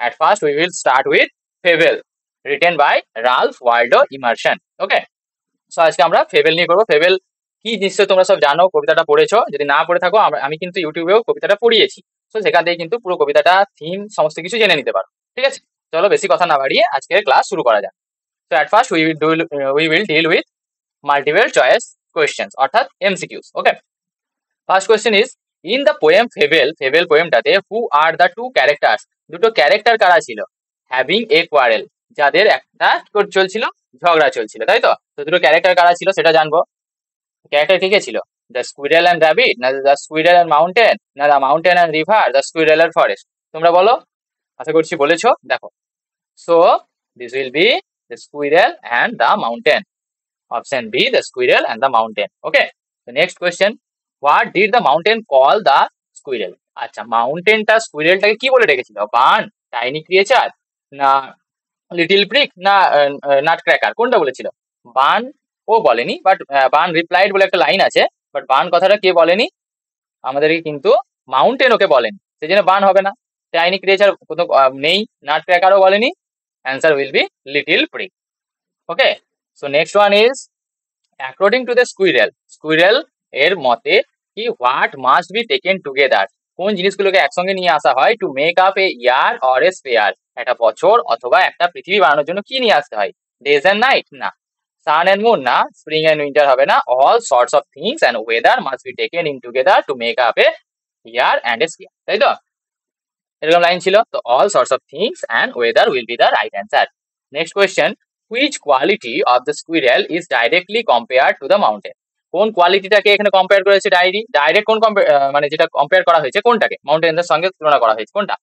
At first, we will start with Fable, written by Ralph Waldo Emerson. Okay. So আজকে আমরা fable নিয়ে করবো। Fable কি নিশ্চয়ই তোমরা সব জানো, কবিতাটা পড়েছো। যদি না পড়ে থাকো, আমি কিন্তু ইউটিউবেও কবিতাটা পড়িয়েছি। তো সেখান থেকে কিন্তু পুরো কবিতাটা, থিম, সমস্ত কিছু জেনে নিতে পারো। ঠিক আছে, চলো বেশি কথা না বাড়িয়ে আজকের ক্লাস শুরু করা যাক। তো at first we will deal with multiple choice questions অর্থাৎ MCQs. Okay, first question is in the poem fable, fable পোয়েমটাতে who are the two characters, দুটো ক্যারেক্টার কারা ছিল? হ্যাভিং এ কোয়ারেল, যাদের একটা চলছিল, ঝগড়া চলছিল, তাই তো? তো দুটো ক্যারেক্টার কারা ছিল সেটা জানবো। ক্যারেক্টার কে কে ছিল? দ্য স্কুইরেল অ্যান্ড র্যাবিট, না দ্য স্কুইরেল অ্যান্ড মাউন্টেন, না the mountain and river, the squirrel and forest? তোমরা বলো, আশা করছি বলেছো। দেখো, so this will be the squirrel and the mountain. Option B, the squirrel and the mountain. Okay, তো next question, what did the mountain call the squirrel? আচ্ছা, মাউন্টেনটা স্কুইরেলটাকে কি বলে রেখেছিল? বান, টাইনি ক্রিয়েচার, না লিটিল প্রিক, না nut cracker? কোনটা বলেছিল? বান ও বলেনি, বাট বান রিপ্লাইড বলে একটা লাইন আছে, বাট বান কথাটা কে বলেনি আমাদেরকে, কিন্তু মাউন্টেন ওকে বলেনি, সেই জন্য বান হবে না। টাইনি ক্রিয়েচার নেই, নাট ক্র্যাকারও বলেনি, answer will B little prick. Okay, so next one is according to the squirrel, squirrel এর মতে কি what must be taken together, কোন জিনিসগুলোকে একসঙ্গে নিয়ে আসা হয় to make up A year or a spare, একটা বছর অথবা একটা পৃথিবী বানানোর জন্য কি নিয়ে আসতে হয়? ডেজ অ্যান্ড নাইট না, সান অ্যান্ড মুন না, স্প্রিং অ্যান্ড উইন্টার হবে না, all sorts of things and weather must be taken in together to make up A year and a spare, তাই তো? এরকম লাইন ছিল, তো all sorts of things and weather will be the right answer. Next question, which quality of the squirrel is directly compared to the mountain? কোন কোয়ালিটিটাকে এখানে compare করেছে? Direct কোন মানে যেটা কম্পেয়ার করা হয়েছে কোনটাকে মাউন্টেনের সঙ্গে তুলনা করা হয়েছে? কোনটা?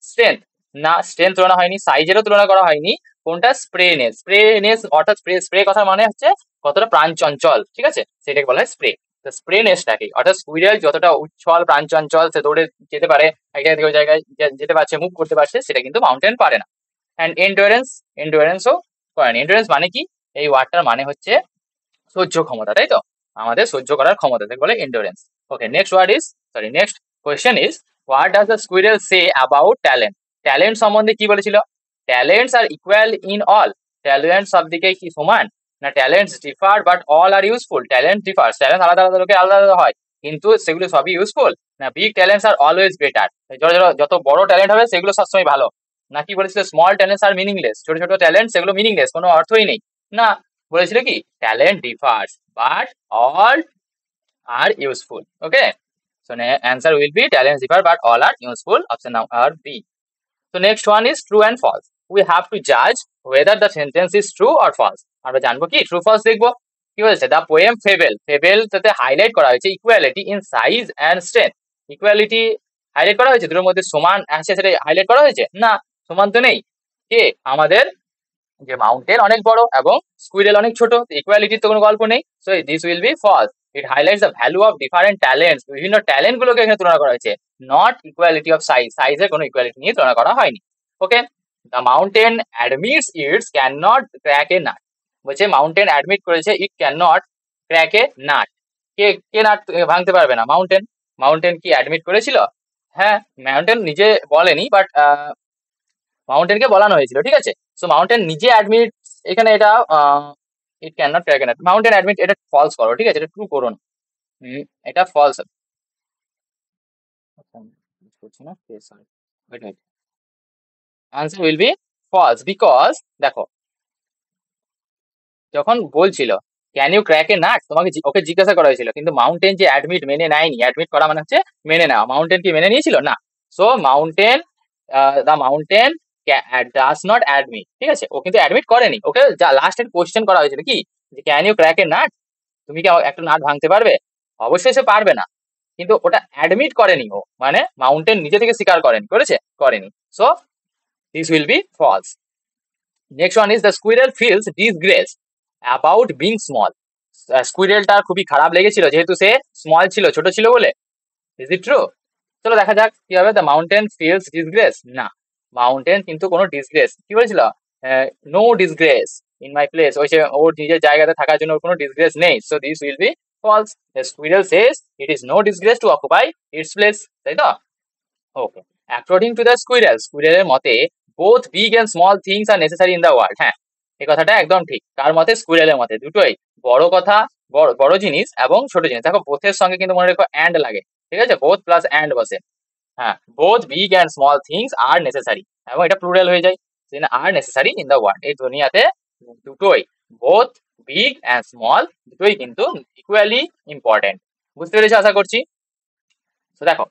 স্ট্রেংথ না, স্ট্রেংথ তুলনা হয়নি, সাইজেরও তুলনা করা হয়নি। কোনটা? স্প্রেনেস, স্প্রেনেস অর্থাৎ স্প্রে কথার মানে হচ্ছে কতটা প্রাণচঞ্চল, ঠিক আছে, সেটাকে বলা হয় স্প্রে। তো স্প্রেনেসটাকে, অর্থাৎ স্কুইরেল যতটা উচ্ছল প্রাণচঞ্চল, সে দৌড়ে যেতে পারে, এক জায়গা থেকে ওই জায়গায় যেতে পারছে, মুভ করতে পারছে, সেটা কিন্তু মাউন্টেন পারে না। অ্যান্ড এন্ডুরেন্স, এন্ডুরেন্সও করেন। এন্ডুরেন্স মানে কি? এই ওয়ার্ডটার মানে হচ্ছে সহ্য ক্ষমতা, তাই তো? আমাদের সহ্য করার ক্ষমতা, তাকে বলে endurance. Okay, next word is next question is what does the squirrel say about talent? Talent সম্বন্ধে কি বলেছিল? Talents are equal in all, talent সব দিকে কি সমান? না, talents differ but all are useful. Talent differ, talent আলাদা আলাদা লোকের আলাদা আলাদা হয়, কিন্তু সেগুলো সবই ইউজফুল। না, big talents are always better, যত বড় ট্যালেন্ট হবে সেগুলো সবসময় ভালো। নাকি বলেছিল স্মল ট্যালেন্টস আর মিনিংলেস, ছোট ছোট ট্যালেন্ট সেগুলো মিনিংলেস, কোনো অর্থই নেই। না, বলেছিল কি talent differs but all are useful. Okay, so answer will be talents differ but all are useful, option number B. So next one is true and false. We have to জাজ whether the sentence is true or false. আমরা জানবো কি true false দেখবো। কি বলেছে? The poem fable, fable তাতে highlight করা হয়েছে equality in size and strength. Equality highlight করা হয়েছে, দুটোর মধ্যে সমান আছে সেটা হাইলাইট করা হয়েছে? না, সমান তো নেই। কে? আমাদের যে মাউন্টেন অনেক বড় এবং স্কুইরেল অনেক ছোট, ইকুয়ালিটির তো কোনো গল্প নেই। So this will be false. It highlights the value of different talents, বিভিন্ন ট্যালেন্ট গুলোকে এখানে তুলনা করা হয়েছে, নট ইকুয়ালিটি অফ সাইজ, সাইজের কোনো ইকুয়ালিটি নিয়ে তুলনা করা হয়নি। Okay, the mountain admits it's can not crack a nut. বলছে মাউন্টেন অ্যাডমিট করেছে it can not crack a nut. কে কে নাট ভাঙতে পারবে না? মাউন্টেন। মাউন্টেন কি অ্যাডমিট করেছিল? হ্যাঁ, মাউন্টেন নিজে বলেনি, বাট মাউন্টেনকে বলানো হয়েছিল, ঠিক আছে। সো মাউন্টেন নিজে অ্যাডমিট, এখানে এটা ইট can not crack a nut, mountain admit, এটা ফলস করো, ঠিক আছে, এটা ট্রু করো না, এটা ফলস হবে। Answer will be false, because দেখো যখন বলছিল can you crack a nut, তোমাকে ওকে জিজ্ঞাসা করা হয়েছিল, কিন্তু মাউন্টেন যে অ্যাডমিট মেনে নেয়নি, অ্যাডমিট করা মানে হচ্ছে মেনে নেওয়া, মাউন্টেন কি মেনে নিয়েছিল? না। So mountain, the mountain does not admit, ঠিক আছে, ও কিন্তু অ্যাডমিট করেনি। ওকে যা লাস্টের কোশ্চেন করা হয়েছিল কি, যে can you crack a nut, তুমি কি একটা নাট ভাঙতে পারবে? অবশ্যই সে পারবে না, কিন্তু ওটা অ্যাডমিট করেনি ও, মানে মাউন্টেন নিজে থেকে স্বীকার করেনি। So this will be false. Next one is the squirrel feels disgrace about being small. স্কুইরেলটার খুবই খারাপ লেগেছিল যেহেতু সে স্মল ছিল, ছোট ছিল বলে। Is it true? চলো দেখা যাক কি হবে। দ্য মাউন্টেন ফিলস ডিসগ্রেস, না, মাউন্টেন কিন্তু কোনো ডিসগ্রেস, কি বলেছিল? No disgrace in my place, ওই ওর নিজের জায়গাতে থাকার জন্য ওর কোনো ডিসগ্রেস নেই। So this will be false. The squirrel says it is no disgrace to occupy its place, তাই তো? Okay, according to the squirrel, স্কুইরেলের মতে both big and small things are necessary in the world. হ্যাঁ, এই কথাটা একদম ঠিক। কার মতে? স্কুইরেলের মতে। দুটোই বড় কথা, বড় জিনিস এবং ছোট জিনিস। দেখো বোথের সঙ্গে কিন্তু মনে রেখো অ্যান্ড লাগে, ঠিক আছে? বোথ প্লাস অ্যান্ড বসে। হ্যাঁ, both big and small things are necessary, এবং এটা প্লুরাল হয়ে যায়, আর নেসেসারি ইন দ্য ওয়ার্ল্ড। এই দুনিয়াতে দুটোই, বোথ বিগ অ্যান্ড স্মল, দুটোই কিন্তু ইকুয়ালি ইম্পর্টেন্ট। বুঝতে পেরেছো আশা করছি। তো দেখো,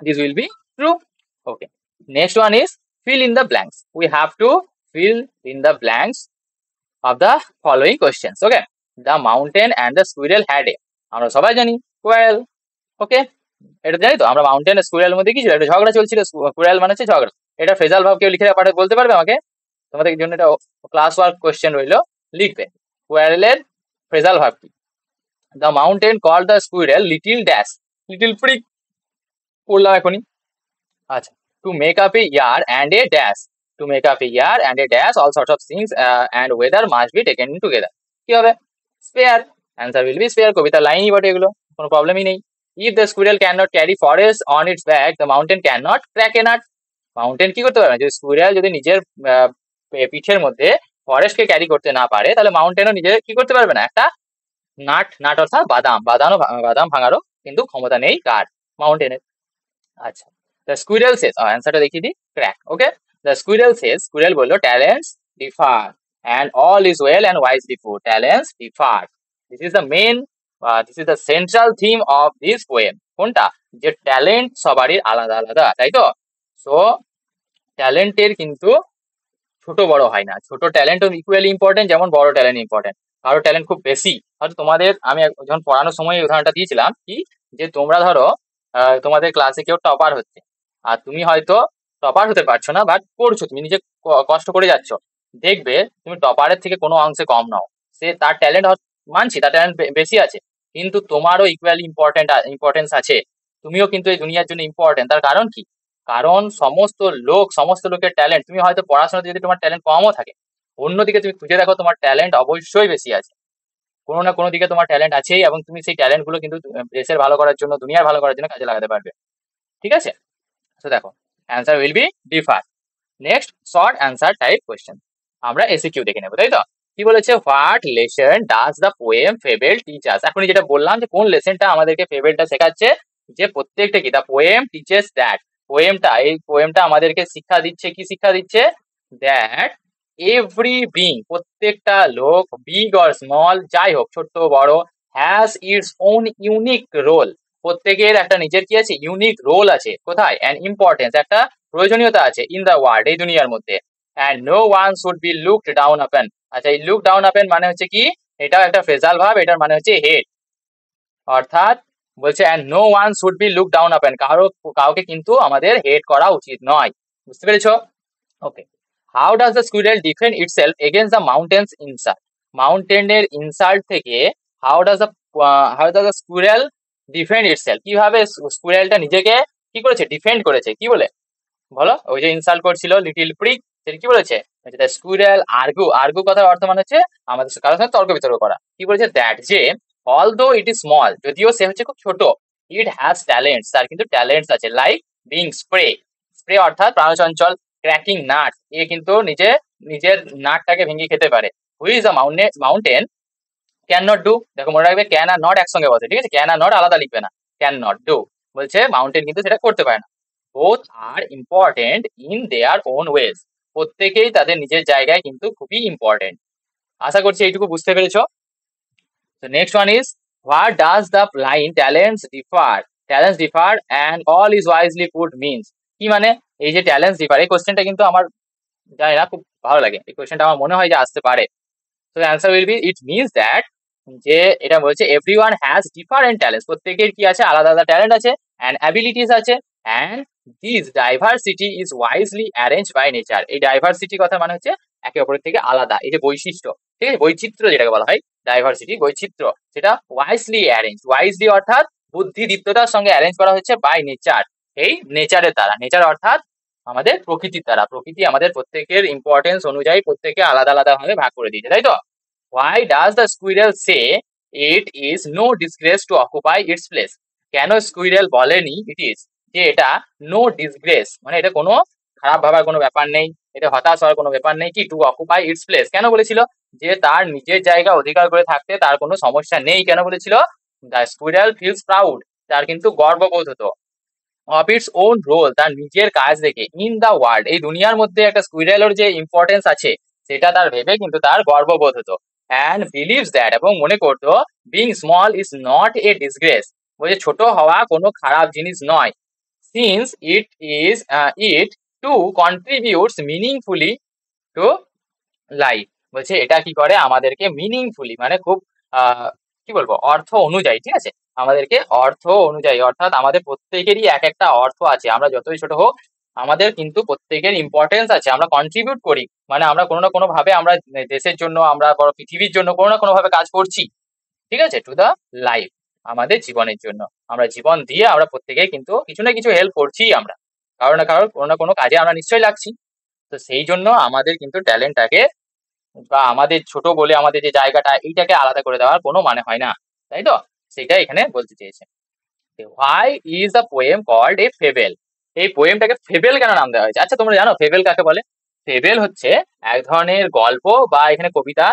this will be true. Okay, next one is fill in the blanks. We have to fill in the blanks of the following questions. Okay, the mountain and the squirrel had a, আমরা সবাই জানি কোয়েল। ওকে, এটা জানি তো আমরা, mountain squirrel মধ্যে কি ছিল? একটা ঝগড়া চলছিল, স্কুইরেল মানে হচ্ছে ঝগড়া। এটা ফ্রেজাল ভাব কেউ লিখে পাঠাতে বলতে পারবে আমাকে? তোমাদের জন্য এটা ক্লাস ওয়ার্ক কোশ্চেন রইলো, লিখবে স্কুইরেলের ফ্রেজাল ভাব কি। The mountain call the squirrel little dash, little prick পড়লাম এখনই। আচ্ছা, to make up A year and a dash, to make up A year and a dash all sorts of things and weather must be taken in together. কি হবে? Spare. Answer will B spare. কবিতার লাইনই বটে এগুলো, কোনো প্রবলেমই নেই। If the squirrel cannot carry forest on its back, the mountain cannot crack a nut. Mountain কি করতে পারবে না? যদি স্কুইরেল যদি নিজের পিঠের মধ্যে ফরেস্টকে ক্যারি করতে না পারে, তাহলে মাউন্টেনও নিজে কি করতে পারবে না? একটা নাট অর্থাৎ বাদাম ভাঙারও কিন্তু ক্ষমতা নেই কার? মাউন্টেনের। আচ্ছা, দ্য স্কুইরেল সেজ, অ্যান্সারটা দেখিয়ে দিই, crack. Okay, the squirrel says, squirrel বললো talents differ and all is well and wisely put. Talents differ, this is the main, this is the central theme of this poem. কোনটা? যে talent সবারই আলাদা আলাদা, তাই তো? সো ট্যালেন্টের কিন্তু ছোট বড় হয় না, ছোট ট্যালেন্টও ইকুয়ালি ইম্পর্টেন্ট যেমন বড় ট্যালেন্ট ইম্পর্টেন্ট। কারো ট্যালেন্ট খুব বেশি, হয়তো তোমাদের, আমি যখন পড়ানোর সময় এই উদাহরণটা দিয়েছিলাম কি, যে তোমরা ধরো তোমাদের ক্লাসে কেউ টপার হচ্ছে, আর তুমি হয়তো টপার হতে পারছো না, বাট পড়ছো, তুমি নিজে কষ্ট করে যাচ্ছ, দেখবে তুমি টপারের থেকে কোনো অংশে কম নাও। সে তার ট্যালেন্ট, মানছি তার ট্যালেন্ট বেশি আছে, কিন্তু তোমারও ইকুয়ালি ইম্পর্টেন্স আছে। তুমিও কিন্তু এই দুনিয়ার জন্য ইম্পর্টেন্ট। তার কারণ কি? কারণ সমস্ত লোকের ট্যালেন্ট, তুমি হয়তো পড়াশোনাতে যদি তোমার ট্যালেন্ট কমও থাকে, অন্যদিকে তুমি খুঁজে দেখো তোমার ট্যালেন্ট অবশ্যই বেশি আছে, কোনো না কোনো দিকে তোমার ট্যালেন্ট আছেই, এবং তুমি সেই ট্যালেন্ট গুলো কিন্তু দেশের ভালো করার জন্য, দুনিয়ার ভালো করার জন্য কাজে লাগাতে পারবে। ঠিক আছে, তো দেখো answer will B differ. Next, short answer type question, আমরা এসিকিউ দেখে নেবো, তাই তো? কি বলেছে? What lesson does the poem fable teach us? এখনই যেটা বললাম, যে কোন লেসনটা আমাদেরকে ফেবেলটা শেখাচ্ছে, যে প্রত্যেকটা কি, দ্য পোয়েম টিচেস দ্যাট, এই পোয়েমটা আমাদেরকে শিক্ষা দিচ্ছে, কি শিক্ষা দিচ্ছে? দ্যাট এভরি বিং, প্রত্যেকটা লোক, বিগ অর স্মল, যাই হোক ছোট বড়, has its own unique role, প্রত্যেকের একটা নিজের কি আছে? ইউনিক রোল আছে। কোথায়? অ্যান্ড ইম্পর্টেন্স, একটা প্রয়োজনীয়তা আছে, ইন দ্য ওয়ার্ল্ড, এই দুনিয়ার মধ্যে। And no one should be looked down upon. আচ্ছা, এই লুক ডাউন আপন মানে হচ্ছে কি? এটাও একটা ফ্রেজাল ভাব, এটার মানে হচ্ছে হেড, অর্থাৎ বলছে and no one should be look down upon, কাউকে কিন্তু আমাদের হেড করা উচিত নয়। বুঝতে পেরেছো? Okay, how does the squirrel defend itself against the mountain's insult? মাউন্টেনের ইনসাল্ট থেকে how does the squirrel defend itself, কিভাবে স্কুইরেলটা নিজেকে কি করেছে? ডিফেন্ড করেছে। কি বলে বলো? ওই যে ইনসাল্ট করছিল লিটিল প্রিক, সেটা কি বলেছে? দ্য স্কুইরেল আর্গু কথার অর্থ মানে হচ্ছে আমাদের কারোর সঙ্গে তর্ক বিতর্ক করা। কি বলেছে? দ্যাট, যে অলদো ইট ইজ স্মল, যদিও সে হচ্ছে খুব ছোট, ইট হ্যাজ ট্যালেন্টস, তার কিন্তু ট্যালেন্টস আছে, লাইক বিং স্প্রে অর্থাৎ প্রাণচঞ্চল, ক্র্যাকিং নাট, এ কিন্তু নিজের নাটটাকে ভেঙে খেতে পারে। হুই is a mountain can not do, দেখো মনে রাখবে ক্যান আর নট একসঙ্গে বসে, ঠিক আছে? ক্যান আর নট আলাদা লিখবে না, ক্যান নট ডু, বলছে মাউন্টেন কিন্তু সেটা করতে পারে না। Both are important in their own ways, প্রত্যেকেই তাদের নিজের জায়গায় কিন্তু খুবই ইম্পর্টেন্ট। আশা করছি এইটুকু বুঝতে পেরেছো। তো next one is, what does the line talents differ and all is wisely put means? কি মানে এই যে ট্যালেন্টস ডিফার, এই কোশ্চেনটা কিন্তু আমার জানি না, খুব ভালো লাগে এই কোশ্চেনটা, আমার মনে হয় যে আসতে পারে। So the answer will be, it means that, যে এটা বলছে everyone has different talents, প্রত্যেকের কি আছে? আলাদা আলাদা ট্যালেন্ট আছে, and abilities আছে, and this diversity is wisely arranged by nature. এই ডাইভার্সিটি কথা মানে হচ্ছে একে অপরের থেকে আলাদা, এই যে বৈশিষ্ট্য, ঠিক আছে? বৈচিত্র্য যেটাকে বলা হয় ডাইভার্সিটি, বৈচিত্র্য, সেটা ওয়াইজলি অর্থাৎ বুদ্ধিদীপ্ততার সঙ্গে অ্যারেঞ্জ করা হচ্ছে বাই নেচার, এই নেচারের দ্বারা। নেচার অর্থাৎ আমাদের প্রকৃতির দ্বারা, প্রকৃতি আমাদের প্রত্যেকের ইম্পর্টেন্স অনুযায়ী প্রত্যেকে আলাদা আলাদা ভাবে ভাগ করে দিয়েছে, তাই তো? Why does the squirrel say it is no disgrace to occupy its place? কেন স্কুইরেল বলেনি ইট ইজ, যে এটা নো ডিসগ্রেস, মানে এটা কোনো খারাপ ভাবার কোনো ব্যাপার নেই, এতে হতাশ হওয়ার কোনো ব্যাপার নেই। কি টু অকুপাই ইটস প্লেস, কেন বলেছিল? যে তার নিজের জায়গা অধিকার করে থাকতে তার কোনো সমস্যা নেই। কেন বলেছিল? দ্য স্কুইরাল ফিলস প্রাউড, তার কিন্তু গর্ববোধ হতো। অফ ইটস ওন রোল, তার নিজের কাজ দেখে। ইন দ্য ওয়ার্ল্ড, এই দুনিয়ার মধ্যে একটা স্কুইরেলের যে ইম্পর্টেন্স আছে সেটা তার ভেবে কিন্তু তার গর্ববোধ হতো। অ্যান্ড বিলিভস দ্যাট, এবং মনে করতো, being small is not a disgrace, বলছে ছোট হওয়া কোনো খারাপ জিনিস নয়। Since it is it to contributes meaningfully to life, বলছে এটা কি করে আমাদেরকে মিনিংফুলি, মানে খুব কি বলবো, অর্থ অনুযায়ী, ঠিক আছে, আমাদেরকে অর্থ অনুযায়ী, অর্থাৎ আমাদের প্রত্যেকেরই এক একটা অর্থ আছে। আমরা যতই ছোট হোক আমাদের কিন্তু প্রত্যেকের ইম্পর্টেন্স আছে, আমরা কন্ট্রিবিউট করি, মানে আমরা কোনো না কোনো ভাবে আমরা দেশের জন্য, আমরা পৃথিবীর জন্য কোনো না কোনো ভাবে কাজ করছি, ঠিক আছে, টু দা লাইফ, আমাদের জীবনের জন্য। আমরা জীবন দিয়ে আমরা প্রত্যেকেই কিন্তু কিছু না কিছু হেল্প করছি, আমরা কারো না কারো কোনো না কোনো কাজে আমরা নিশ্চয়ই লাগছি। তো সেই জন্য আমাদের কিন্তু ট্যালেন্টটাকে, বা আমাদের ছোট বলে আমাদের যে জায়গাটা, এইটাকে আলাদা করে দেওয়ার কোনো মানে হয় না, তাই তো? সেটা এখানে বলতে চেয়েছে। Why is the poem called a fable, এই পোয়েমটাকে ফেবেল কেন নাম দেওয়া হয়েছে? আচ্ছা, তোমরা জানো ফেবেল কাকে বলে? ফেবেল হচ্ছে এক ধরনের গল্প বা এখানে কবিতা,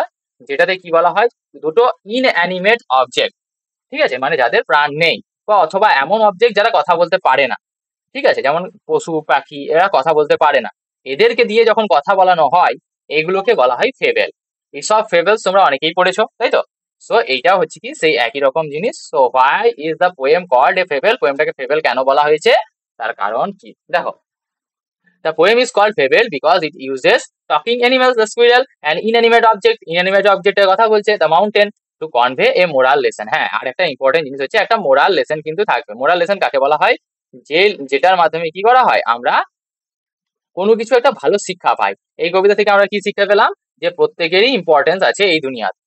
যেটাতে কি বলা হয়, দুটো ইনঅ্যানিমেট অবজেক্ট, ঠিক আছে, মানে যাদের প্রাণ নেই, বা অথবা এমন অবজেক্ট যারা কথা বলতে পারে না, ঠিক আছে, যেমন পশু পাখি, এরা কথা বলতে পারে না, এদেরকে দিয়ে যখন কথা বলানো হয় এগুলোকে বলা হয় ফেবেল। এইসব ফেবেলস তোমরা অনেকেই পড়েছো, তাই তো? সো এইটা হচ্ছে কি সেই একই রকম জিনিস। So why is the poem called a fable, পোয়েমটাকে ফেবেল কেন বলা হয়েছে তার কারণ কি দেখো। The poem is called fable because it uses talking animals, the squirrel, and inanimate object, inanimate object এর কথা বলছে, the mountain, to convey a moral lesson। হ্যাঁ, আর একটা ইম্পর্টেন্ট জিনিস হচ্ছে একটা মোরাল লেসন কিন্তু থাকবে। মোরাল লেসন কাকে বলা হয়? যেটার মাধ্যমে কি করা হয়, আমরা কোনো কিছু একটা ভালো শিক্ষা পাই। এই কবিতা থেকে আমরা কি শিক্ষা পেলাম? যে প্রত্যেকেরই ইম্পর্টেন্স আছে এই দুনিয়াতে।